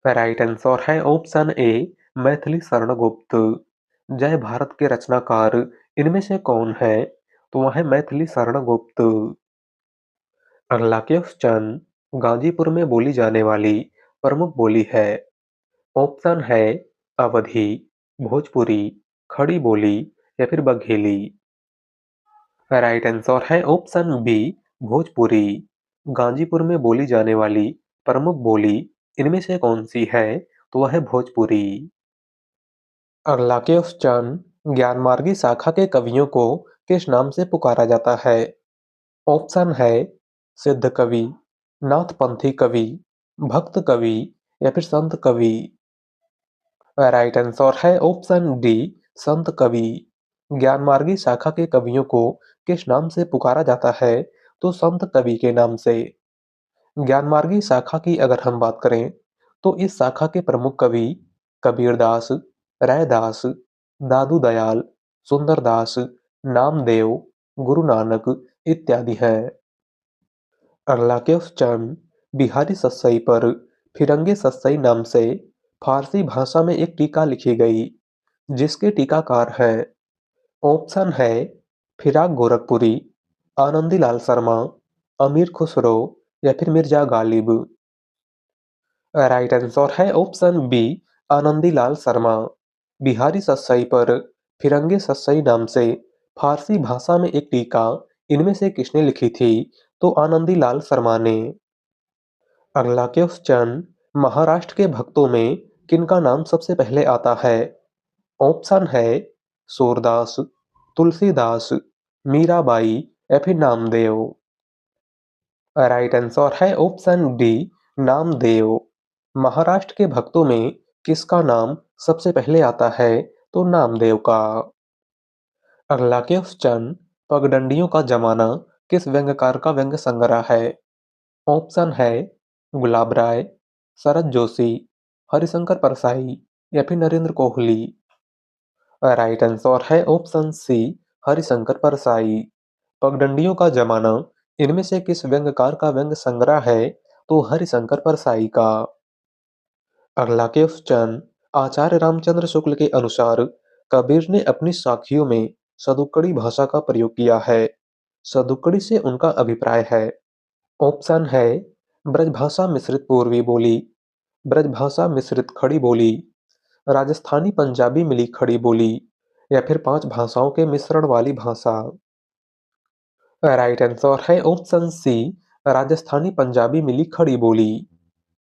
राइट आंसर है ऑप्शन ए, मैथिली शरण गुप्त। जय भारत के रचनाकार इनमें से कौन है? तो वह है मैथिली शरण गुप्त। अगला क्वेश्चन, गाजीपुर में बोली जाने वाली प्रमुख बोली है? ऑप्शन है अवधी, भोजपुरी, खड़ी बोली या फिर बघेली। राइट आंसर है ऑप्शन बी, भोजपुरी। गाजीपुर में बोली जाने वाली प्रमुख बोली इनमें से कौन सी है? तो वह है भोजपुरी। अगला क्वेश्चन, ज्ञानमार्गी शाखा के कवियों को किस नाम से पुकारा जाता है? ऑप्शन है सिद्ध कवि, नाथपंथी कवि, भक्त कवि या फिर संत कवि। राइट आंसर है ऑप्शन डी, संत कवि। ज्ञानमार्गी शाखा के कवियों को किस नाम से पुकारा जाता है? तो संत कवि के नाम से। ज्ञानमार्गी शाखा की अगर हम बात करें तो इस शाखा के प्रमुख कवि कबीरदास, रैदास, दादू दयाल, सुंदरदास, नामदेव, गुरु नानक इत्यादि हैं। अगला क्वेश्चन, बिहारी सस्सई पर फिरंगी सस्सई नाम से फारसी भाषा में एक टीका लिखी गई, जिसके टीकाकार हैं? ऑप्शन है फिराक गोरखपुरी, आनंदीलाल शर्मा, अमीर खुसरो या फिर मिर्जा गालिब। राइट आंसर है ऑप्शन बी, आनंदीलाल शर्मा। बिहारी सस्सई पर फिरंगी सस्सई नाम से फारसी भाषा में एक टीका इनमें से किसने लिखी थी? तो आनंदीलाल शर्मा ने। अगला क्वेश्चन, महाराष्ट्र के भक्तों में किनका नाम सबसे पहले आता है? ऑप्शन है सूरदास, तुलसीदास, मीराबाई या फिर नामदेव। राइट आंसर है ऑप्शन डी, नामदेव। महाराष्ट्र के भक्तों में किसका नाम सबसे पहले आता है? तो नामदेव का। अगला क्वेश्चन, पगडंडियों का जमाना किस व्यंग्यकार का व्यंग्य संग्रह है? ऑप्शन है गुलाब राय, शरद जोशी, हरिशंकर परसाई या फिर नरेंद्र कोहली। राइट आंसर है ऑप्शन सी, हरिशंकर परसाई। पगडंडियों का जमाना इनमें से किस व्यंग्यकार का व्यंग्य संग्रह है? तो हरिशंकर परसाई का। अगला क्वेश्चन, आचार्य रामचंद्र शुक्ल के अनुसार कबीर ने अपनी साखियों में सदुक्कड़ी भाषा का प्रयोग किया है। सदुक्कड़ी से उनका अभिप्राय है। ऑप्शन है ब्रजभाषा मिश्रित पूर्वी बोली, ब्रजभाषा मिश्रित खड़ी बोली, राजस्थानी पंजाबी मिली खड़ी बोली या फिर 5 भाषाओं के मिश्रण वाली भाषा। राइट आंसर है ऑप्शन सी, राजस्थानी पंजाबी मिली खड़ी बोली।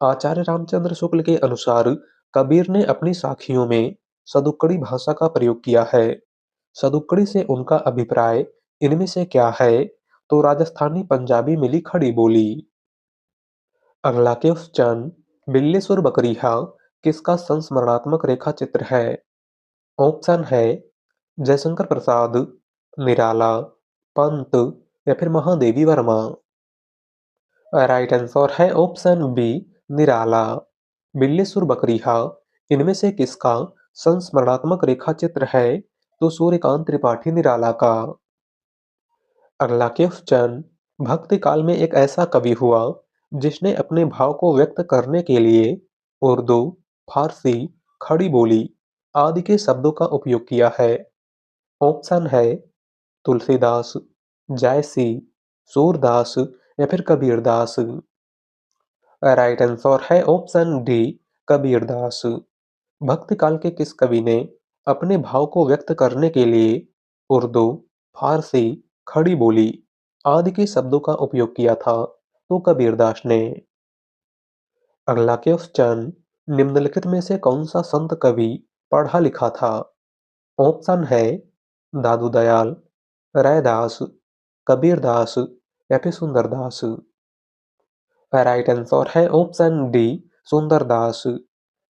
आचार्य रामचंद्र शुक्ल के अनुसार कबीर ने अपनी साखियों में सदुक्कड़ी भाषा का प्रयोग किया है। सदुक्कड़ी से उनका अभिप्राय इनमें से क्या है? तो राजस्थानी पंजाबी मिली खड़ी बोली। अगला क्वेश्चन, बिल्लेश्वर बकरिया किसका संस्मरणात्मक रेखा चित्र है? ऑप्शन है जयशंकर प्रसाद, निराला, पंत या फिर महादेवी वर्मा। राइट आंसर है ऑप्शन बी, निराला। बिल्लेश्वर बकरिया इनमें से किसका संस्मरणात्मक रेखा चित्र है? तो सूर्यकांत त्रिपाठी निराला का। अगला क्वेश्चन, भक्ति काल में एक ऐसा कवि हुआ जिसने अपने भाव को व्यक्त करने के लिए उर्दू, फारसी, खड़ी बोली आदि के शब्दों का उपयोग किया है। ऑप्शन है तुलसीदास, जायसी, सूरदास या फिर कबीरदास। राइट आंसर है ऑप्शन डी, कबीरदास। भक्ति काल के किस कवि ने अपने भाव को व्यक्त करने के लिए उर्दू, फारसी, खड़ी बोली आदि के शब्दों का उपयोग किया था? तो कबीरदास ने। अगला क्वेश्चन, निम्नलिखित में से कौन सा संत कवि पढ़ा लिखा था? ऑप्शन है दादू दयाल, रैदास, कबीरदास या फिर सुंदरदास। राइट आंसर है ऑप्शन डी, सुंदरदास।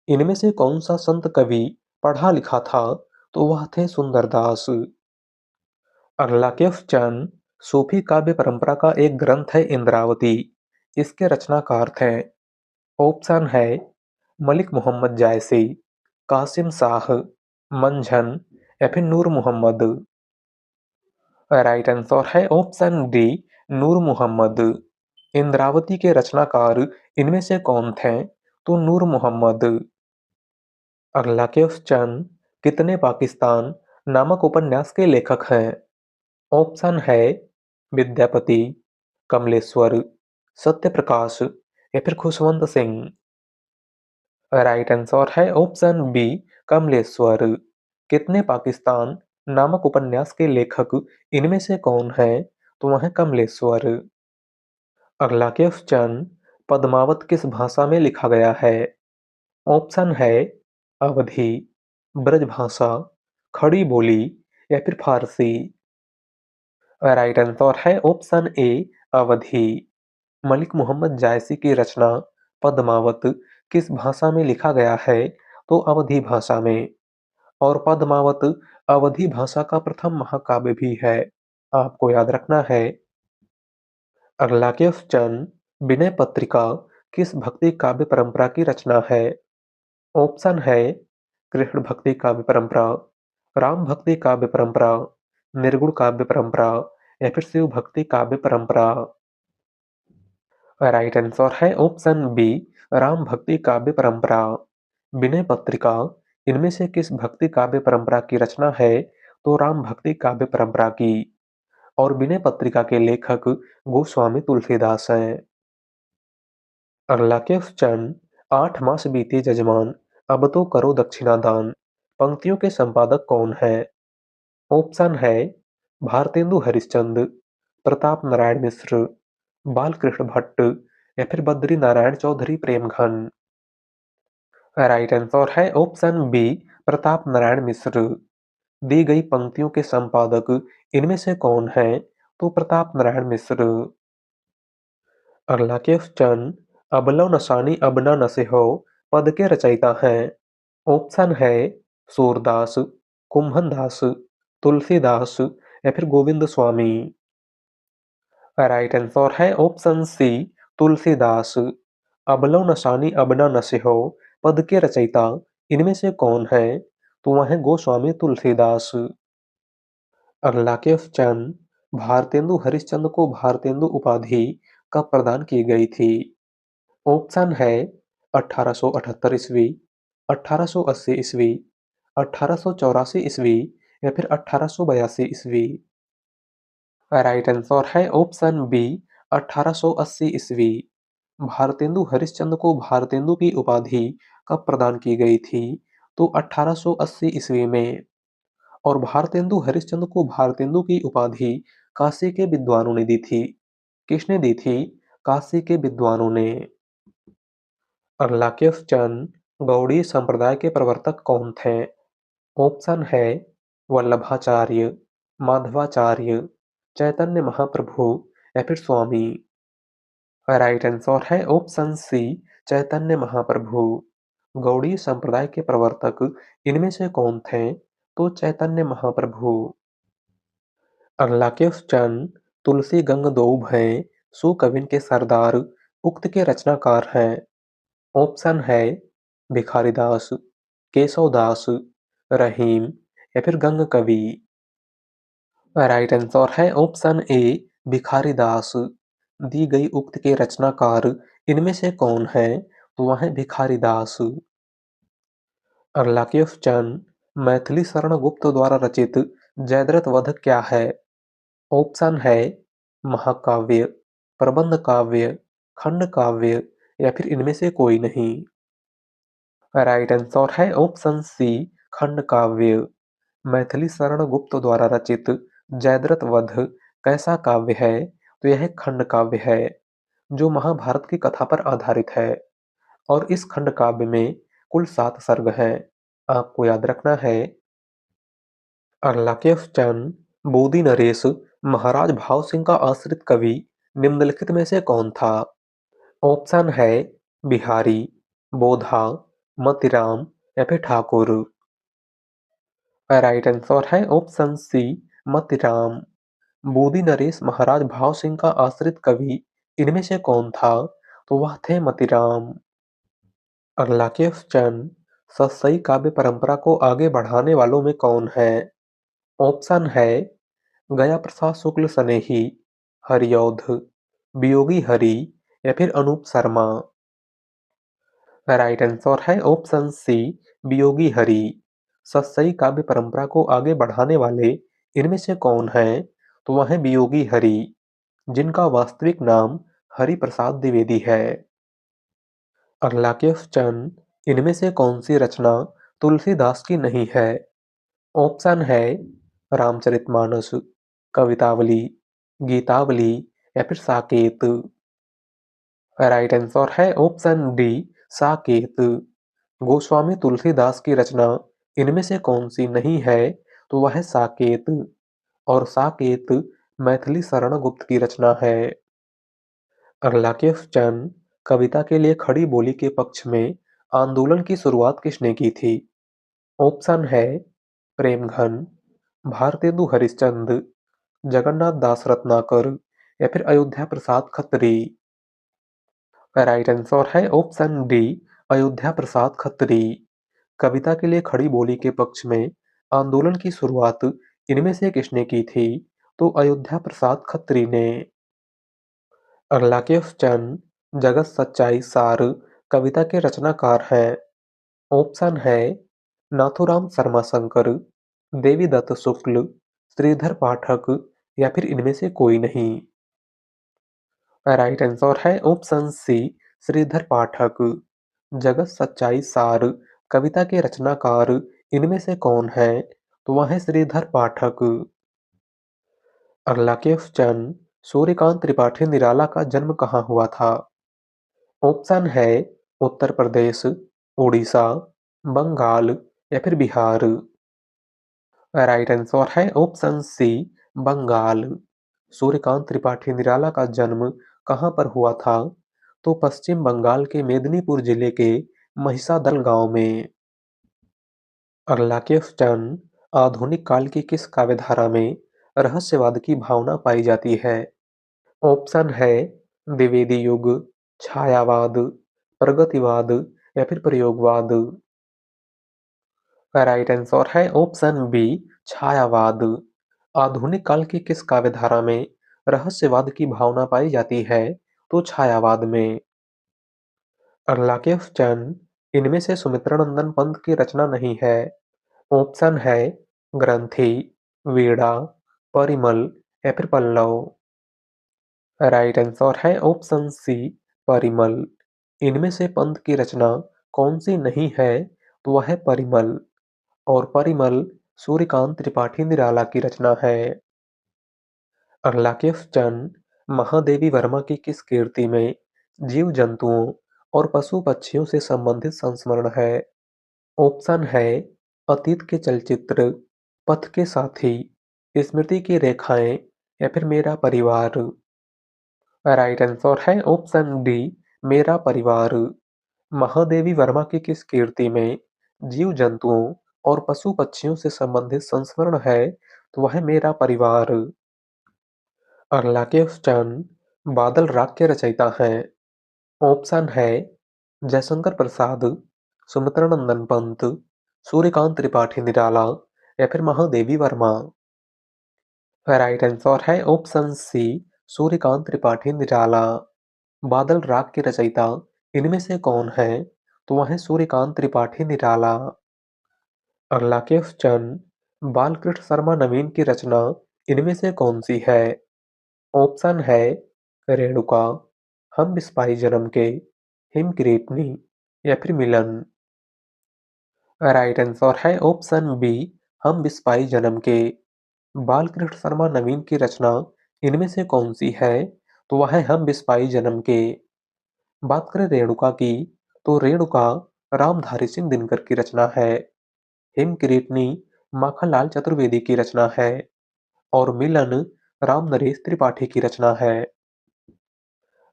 इनमें से कौन सा संत कवि पढ़ा लिखा था? तो वह थे सुंदरदास। अगला क्वेश्चन, सूफी काव्य परंपरा का एक ग्रंथ है इंद्रावती, इसके रचनाकार थे। ऑप्शन है मलिक मोहम्मद जायसी, कासिम शाह, मंझन या फिर नूर मोहम्मद। राइट आंसर है ऑप्शन डी, नूर मोहम्मद। इंद्रावती के रचनाकार इनमें से कौन थे? तो नूर मोहम्मद। अगला क्वेश्चन, कितने पाकिस्तान नामक उपन्यास के लेखक हैं? ऑप्शन है विद्यापति, कमलेश्वर, सत्यप्रकाश या फिर खुशवंत सिंह। राइट आंसर है ऑप्शन बी, कमलेश्वर। कितने पाकिस्तान नामक उपन्यास के लेखक इनमें से कौन है? तो वह है कमलेश्वर। अगला क्वेश्चन, पद्मावत किस भाषा में लिखा गया है? ऑप्शन है अवधी, ब्रजभाषा, खड़ी बोली या फिर फारसी। राइट आंसर है ऑप्शन ए, अवधी। मलिक मोहम्मद जायसी की रचना पद्मावत किस भाषा में लिखा गया है? तो अवधी भाषा में। और पद्मावत अवधी भाषा का प्रथम महाकाव्य भी है, आपको याद रखना है। अगला क्वेश्चन, विनय पत्रिका किस भक्ति काव्य परंपरा की रचना है? ऑप्शन है कृष्ण भक्ति काव्य परंपरा, राम भक्ति काव्य परंपरा, निर्गुण काव्य परंपरा या फिर शिव भक्ति काव्य परंपरा। राइट आंसर है ऑप्शन बी, राम भक्ति काव्य परंपरा। विनय पत्रिका इनमें से किस भक्ति काव्य परंपरा की रचना है? तो राम भक्ति काव्य परंपरा की। और विनय पत्रिका के लेखक गोस्वामी तुलसीदास हैं। अगला क्वेश्चन, 8 मास बीते जजमान, अब तो करो दक्षिणा दान पंक्तियों के संपादक कौन है? ऑप्शन है भारतेंदु हरिश्चंद्र, प्रताप नारायण मिश्र, बालकृष्ण भट्ट या फिर बद्री नारायण चौधरी प्रेमघन। राइट आंसर है ऑप्शन बी, प्रताप नारायण मिश्र। दी गई पंक्तियों के संपादक इनमें से कौन है? तो प्रताप नारायण मिश्र। अगला क्वेश्चन, अबलो नसानी अब न नसे हो पद के रचयिता हैं? ऑप्शन है सूरदास, कुंभनदास, तुलसीदास या फिर गोविंद स्वामी। राइट आंसर है ऑप्शन सी तुलसीदास। अबलो नशानी अबना नशे हो पद के रचयिता इनमें से कौन है? तो वह है गोस्वामी तुलसीदास। अगला क्वेश्चन, भारतेंदु हरिश्चंद्र को भारतेंदु उपाधि कब प्रदान की गई थी? ऑप्शन है 1878 ईस्वी, 1880 ईस्वी, 1884 ईस्वी या फिर 1882 ईस्वी। राइट आंसर है ऑप्शन बी 1880 ईस्वी। भारतेंदु हरिश्चंद्र को भारतेंदु की उपाधि कब प्रदान की गई थी? तो 1880 ईस्वी में। और भारतेंदु हरिश्चंद्र को भारतेंदु की उपाधि काशी के विद्वानों ने दी थी। किसने दी थी? काशी के विद्वानों ने। अगला क्वेश्चन, गौड़ीय संप्रदाय के प्रवर्तक कौन थे? ऑप्शन है वल्लभाचार्य, माधवाचार्य, चैतन्य महाप्रभु या फिर स्वामी। राइट आंसर है ऑप्शन सी चैतन्य महाप्रभु। गौड़ीय संप्रदाय के प्रवर्तक इनमें से कौन थे? तो चैतन्य महाप्रभु। अगला क्वेश्चन, तुलसी गंग दोऊ भैं सु कविन के सरदार उक्त के रचनाकार हैं। ऑप्शन है भिखारीदास, केशवदास, रहीम या फिर गंग कवि। राइट आंसर है ऑप्शन ए भिखारीदास। दी गई उक्त के रचनाकार इनमें से कौन है? तो वह है भिखारीदास। अगला क्वेश्चन, मैथिली शरण गुप्त द्वारा रचित जयद्रथ वध क्या है? ऑप्शन है महाकाव्य, प्रबंध काव्य, खंड काव्य या फिर इनमें से कोई नहीं। राइट आंसर है ऑप्शन सी खंड काव्य। मैथिली शरण गुप्त द्वारा रचित जयद्रथ वध कैसा काव्य है? तो यह खंड काव्य है जो महाभारत की कथा पर आधारित है। और इस खंड काव्य में कुल 7 सर्ग हैं। आपको याद रखना है। अगला क्वेश्चन, बोदी नरेश महाराज भाव सिंह का आश्रित कवि निम्नलिखित में से कौन था? ऑप्शन है बिहारी, बोधा, मतिराम या फिर ठाकुर। राइट आंसर है ऑप्शन सी मतिराम। बोदी नरेश महाराज भाव सिंह का आश्रित कवि इनमें से कौन था? तो वह थे मतिराम। अगला क्वेश्चन, सतसई काव्य परंपरा को आगे बढ़ाने वालों में कौन है? ऑप्शन है गया प्रसाद शुक्ल सनेही, हरिऔध, वियोगी हरि या फिर अनूप शर्मा। राइट आंसर है ऑप्शन सी वियोगी हरि। सतसई काव्य परंपरा को आगे बढ़ाने वाले इनमें से कौन है? तो वह है वियोगी हरि, जिनका वास्तविक नाम हरि प्रसाद द्विवेदी है। अगला क्वेश्चन, इनमें से कौन सी रचना तुलसीदास की नहीं है? ऑप्शन है रामचरितमानस, कवितावली, गीतावली या फिर साकेत। राइट आंसर है ऑप्शन डी साकेत। गोस्वामी तुलसीदास की रचना इनमें से कौन सी नहीं है? तो वह है साकेत। और साकेत मैथिली शरण गुप्त की रचना है। अगला क्वेश्चन, कविता के लिए खड़ी बोली के पक्ष में आंदोलन की शुरुआत किसने की थी? ऑप्शन है प्रेमघन, भारतेंदु हरिश्चंद्र, जगन्नाथ दास रत्नाकर या फिर अयोध्या प्रसाद खत्री। राइट आंसर है ऑप्शन डी अयोध्या प्रसाद खत्री। कविता के लिए खड़ी बोली के पक्ष में आंदोलन की शुरुआत इनमें से किसने की थी? तो अयोध्या प्रसाद खत्री ने। अगला क्वेश्चन, जगत सच्चाई सार कविता के रचनाकार हैं। ऑप्शन है नाथुराम शर्मा शंकर, देवीदत्त शुक्ल, श्रीधर पाठक या फिर इनमें से कोई नहीं। राइट आंसर है ऑप्शन सी श्रीधर पाठक। जगत सच्चाई सार कविता के रचनाकार इनमें से कौन है? तो वह है श्रीधर पाठक। अगला क्वेश्चन, सूर्यकांत त्रिपाठी निराला का जन्म कहाँ हुआ था? ऑप्शन है उत्तर प्रदेश, उड़ीसा, बंगाल या फिर बिहार। राइट आंसर है ऑप्शन सी बंगाल। सूर्यकांत त्रिपाठी निराला का जन्म कहाँ पर हुआ था? तो पश्चिम बंगाल के मेदिनीपुर जिले के महिसादल गांव में। अगला क्वेश्चन, आधुनिक काल की किस काव्यधारा में रहस्यवाद की भावना पाई जाती है। ऑप्शन है द्विवेदी युग, छायावाद, प्रगतिवाद या फिर प्रयोगवाद। राइट आंसर है ऑप्शन बी, छायावाद। आधुनिक काल की किस काव्यधारा में रहस्यवाद की भावना पाई जाती है? तो छायावाद में। अगला क्वेश्चन, इनमें से सुमित्रानंदन पंत की रचना नहीं है। ऑप्शन है ग्रंथि, वीणा, परिमल या फिर पल्लव। राइट आंसर है ऑप्शन सी, परिमल। इनमें से पंत की रचना कौन सी नहीं है? तो वह है परिमल। और परिमल सूर्यकांत त्रिपाठी निराला की रचना है। अगला क्वेश्चन, महादेवी वर्मा की किस कीर्ति में जीव जंतुओं और पशु पक्षियों से संबंधित संस्मरण है? ऑप्शन है अतीत के चलचित्र, पथ के साथी, स्मृति की रेखाएं या फिर मेरा परिवार। राइट आंसर है ऑप्शन डी, मेरा परिवार। महादेवी वर्मा की किस कीर्ति में जीव जंतुओं और पशु पक्षियों से संबंधित संस्मरण है? तो वह है मेरा परिवार। अगला क्वेश्चन, बादल राग के रचयिता हैं। ऑप्शन है जयशंकर प्रसाद, सुमित्रानंदन पंत, सूर्यकांत त्रिपाठी निराला या फिर महादेवी वर्मा। राइट आंसर है ऑप्शन सी, सूर्यकांत त्रिपाठी निराला। बादल राग के रचयिता इनमें से कौन है? तो वह है सूर्यकांत त्रिपाठी निराला। अगला क्वेश्चन, बालकृष्ण शर्मा नवीन की रचना इनमें से कौन सी है? ऑप्शन है रेणुका, हम बिस्पाही जन्म के, हिमकिरीटनी या फिर मिलन। राइट आंसर है ऑप्शन बी, हम बिस्पाही जन्म के। बालकृष्ण शर्मा नवीन की रचना इनमें से कौन सी है? तो वह है हम बिस्पाही जन्म के। बात करें रेणुका की, तो रेणुका रामधारी सिंह दिनकर की रचना है। हिमकिरीटनी माखनलाल चतुर्वेदी की रचना है। और मिलन राम नरेश त्रिपाठी की रचना है।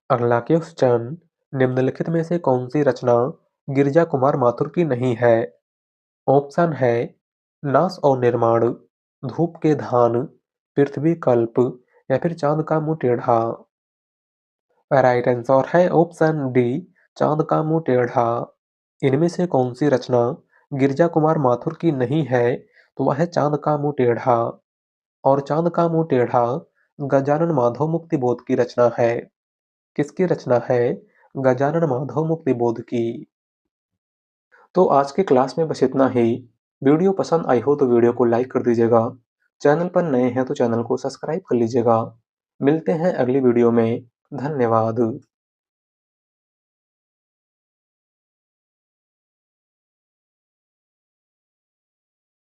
अगला क्वेश्चन, निम्नलिखित में से कौन सी रचना गिरिजा कुमार माथुर की नहीं है? ऑप्शन है नाश और निर्माण, धूप के धान, पृथ्वी कल्प या फिर चांद का मुंह टेढ़ा। राइट आंसर है ऑप्शन डी, चांद का मुंह टेढ़ा। इनमें से कौन सी रचना गिरिजा कुमार माथुर की नहीं है? तो वह है चांद का मुंह टेढ़ा। और चांद का मुंह टेढ़ा गजानन माधव मुक्तिबोध की रचना है। किसकी रचना है? गजानन माधव मुक्तिबोध की। तो आज के क्लास में बस इतना ही। वीडियो पसंद आई हो तो वीडियो को लाइक कर दीजिएगा। चैनल पर नए हैं तो चैनल को सब्सक्राइब कर लीजिएगा। मिलते हैं अगली वीडियो में। धन्यवाद।